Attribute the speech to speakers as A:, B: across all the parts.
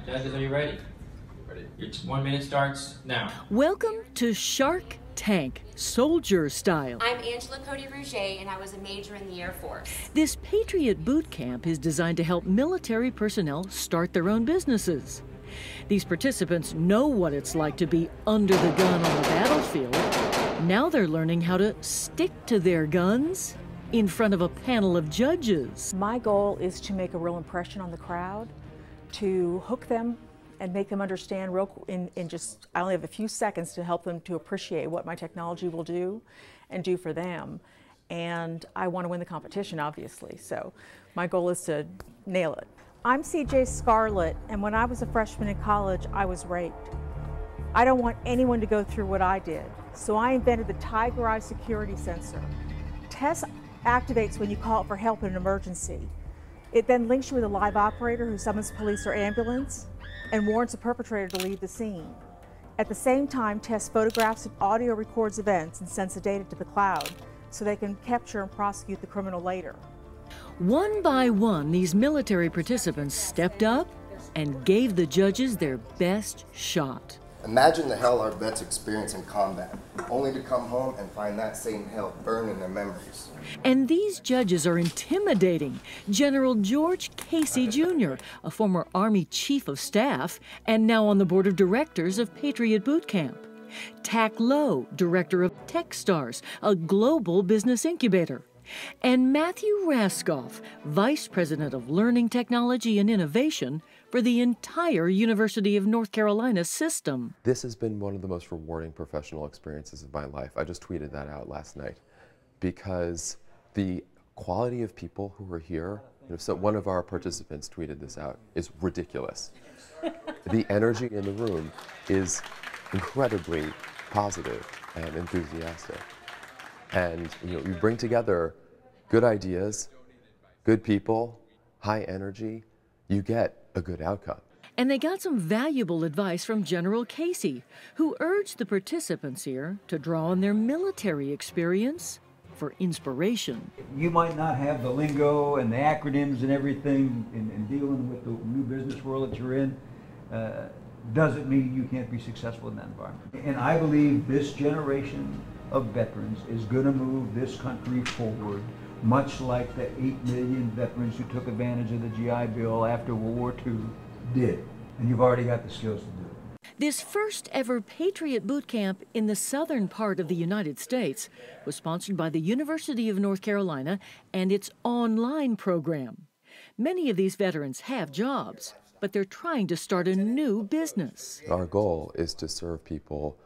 A: Judges, are you ready? Ready. Your 1 minute starts now.
B: Welcome to Shark Tank, soldier style.
C: I'm Angela Cody-Rouget, and I was a major in the Air Force.
B: This Patriot Boot Camp is designed to help military personnel start their own businesses. These participants know what it's like to be under the gun on the battlefield. Now they're learning how to stick to their guns in front of a panel of judges.
D: My goal is to make a real impression on the crowd, to hook them and make them understand I only have a few seconds to help them to appreciate what my technology will do and do for them. And I want to win the competition, obviously, so my goal is to nail it. I'm CJ Scarlett, and when I was a freshman in college, I was raped. I don't want anyone to go through what I did, so I invented the Tiger Eye security sensor. TESS activates when you call it for help in an emergency. It then links you with a live operator who summons police or ambulance and warns the perpetrator to leave the scene. At the same time, TESS photographs and audio records events and sends the data to the cloud so they can capture and prosecute the criminal later.
B: One by one, these military participants stepped up and gave the judges their best shot.
E: Imagine the hell our vets experience in combat, only to come home and find that same hell burn in their memories.
B: And these judges are intimidating. General George Casey Jr., a former Army Chief of Staff and now on the board of directors of Patriot Boot Camp. Tack Lowe, director of Techstars, a global business incubator. And Matthew Raskoff, vice president of Learning Technology and Innovation for the entire University of North Carolina system.
F: This has been one of the most rewarding professional experiences of my life. I just tweeted that out last night because the quality of people who are here, so one of our participants tweeted this out, is ridiculous. The energy in the room is incredibly positive and enthusiastic. And you bring together good ideas, good people, high energy, you get a good outcome.
B: And they got some valuable advice from General Casey, who urged the participants here to draw on their military experience for inspiration.
G: You might not have the lingo and the acronyms and everything in dealing with the new business world that you're in. Doesn't mean you can't be successful in that environment. And I believe this generation of veterans is going to move this country forward, much like the 8 million veterans who took advantage of the GI Bill after World War II did. And you've already got the skills to do it.
B: This first ever Patriot Boot Camp in the southern part of the United States was sponsored by the University of North Carolina and its online program. Many of these veterans have jobs, but they're trying to start a new business.
F: Our goal is to serve people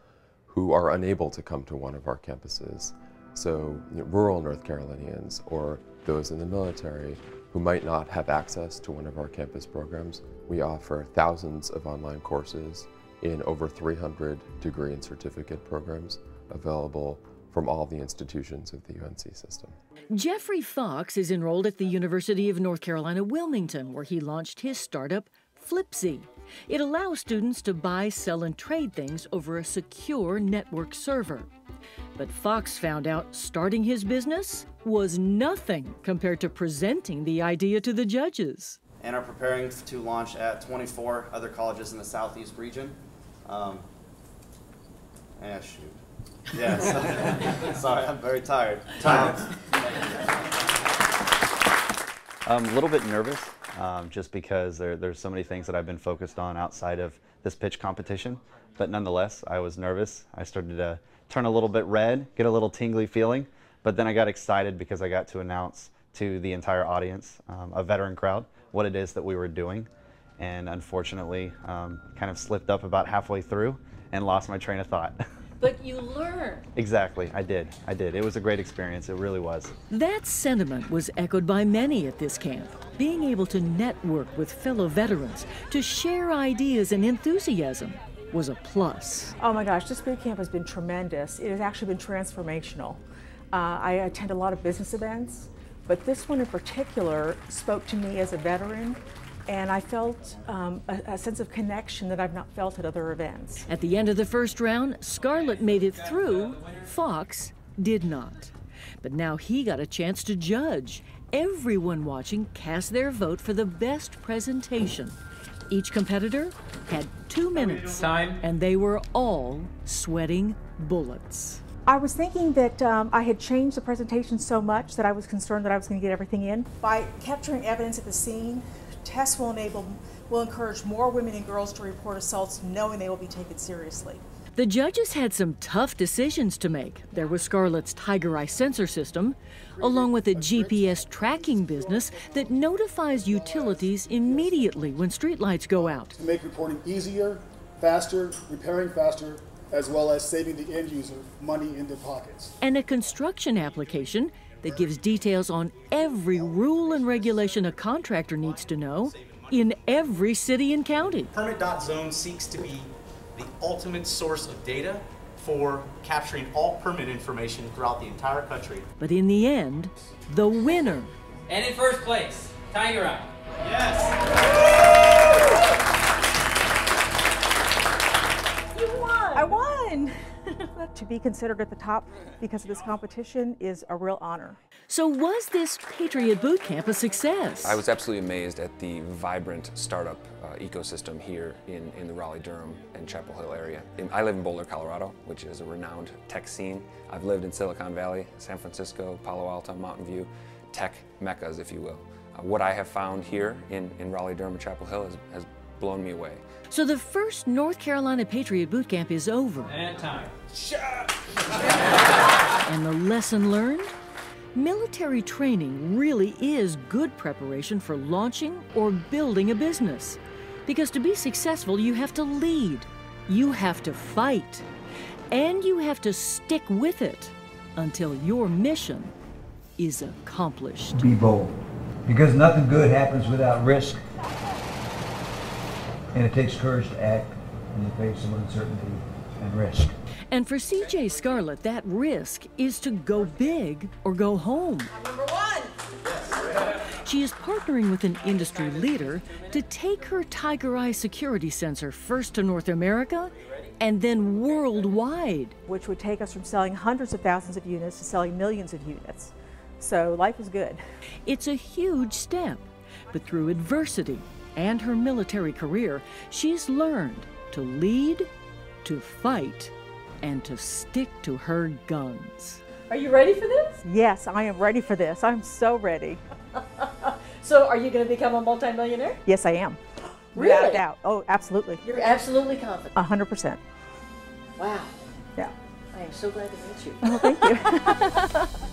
F: who are unable to come to one of our campuses. So rural North Carolinians or those in the military who might not have access to one of our campus programs. We offer thousands of online courses in over 300 degree and certificate programs available from all the institutions of the UNC system.
B: Jeffrey Fox is enrolled at the University of North Carolina, Wilmington, where he launched his startup, Flipsy. It allows students to buy, sell, and trade things over a secure network server. But Fox found out starting his business was nothing compared to presenting the idea to the judges.
H: And are preparing to launch at 24 other colleges in the Southeast region. Sorry, I'm very tired.
I: I'm a little bit nervous, just because there's so many things that I've been focused on outside of this pitch competition. But nonetheless, I was nervous. I started to turn a little bit red, get a little tingly feeling. But then I got excited because I got to announce to the entire audience, a veteran crowd, what it is that we were doing. And unfortunately, kind of slipped up about halfway through and lost my train of thought.
B: But you learned.
I: Exactly, I did. It was a great experience, it really was.
B: That sentiment was echoed by many at this camp. Being able to network with fellow veterans, to share ideas and enthusiasm was a plus.
D: Oh my gosh, this boot camp has been tremendous. It has actually been transformational. I attend a lot of business events, but this one in particular spoke to me as a veteran, and I felt a sense of connection that I've not felt at other events.
B: At the end of the first round, Scarlett made it through. Fox did not. But now he got a chance to judge. Everyone watching cast their vote for the best presentation. Each competitor had 2 minutes,
A: Time.
B: and they were all sweating bullets.
D: I was thinking that I had changed the presentation so much that I was concerned that I was going to get everything in. By capturing evidence at the scene, tests will encourage more women and girls to report assaults knowing they will be taken seriously.
B: The judges had some tough decisions to make. There was Scarlett's Tiger Eye sensor system, along with a GPS tracking business that notifies utilities immediately when streetlights go out.
J: To make reporting easier, faster, repairing faster, as well as saving the end user money in their pockets.
B: And a construction application that gives details on every rule and regulation a contractor needs to know in every city and county.
K: Permit.zone seeks to be the ultimate source of data for capturing all permit information throughout the entire country.
B: But in the end, the winner.
A: And in first place, Tiger Eye.
K: Yes!
D: You won! I won! To be considered at the top because of this competition is a real honor.
B: So was this Patriot Boot Camp a success?
L: I was absolutely amazed at the vibrant startup ecosystem here in the Raleigh-Durham and Chapel Hill area. I live in Boulder, Colorado, which is a renowned tech scene. I've lived in Silicon Valley, San Francisco, Palo Alto, Mountain View, tech meccas, if you will. What I have found here in Raleigh-Durham and Chapel Hill has blown me away.
B: So the first North Carolina Patriot Boot Camp is over.
A: And time.
B: And the lesson learned? Military training really is good preparation for launching or building a business. Because to be successful, you have to lead, you have to fight, and you have to stick with it until your mission is accomplished.
G: Be bold, because nothing good happens without risk. And it takes courage to act in the face of uncertainty and risk.
B: And for CJ Scarlett, that risk is to go big or go home.
D: Number one!
B: She is partnering with an industry leader to take her Tiger Eye security sensor first to North America and then worldwide.
D: Which would take us from selling hundreds of thousands of units to selling millions of units. So life is good.
B: It's a huge step, but through adversity and her military career, she's learned to lead, to fight, and to stick to her guns.
M: Are you ready for this?
D: Yes, I am ready for this. I'm so ready.
M: So are you going to become a multimillionaire?
D: Yes, I am.
M: Really?
D: Without a doubt. Oh, absolutely.
M: You're absolutely confident?
D: 100%.
M: Wow.
D: Yeah.
M: I am so glad to meet you.
D: Oh, thank you.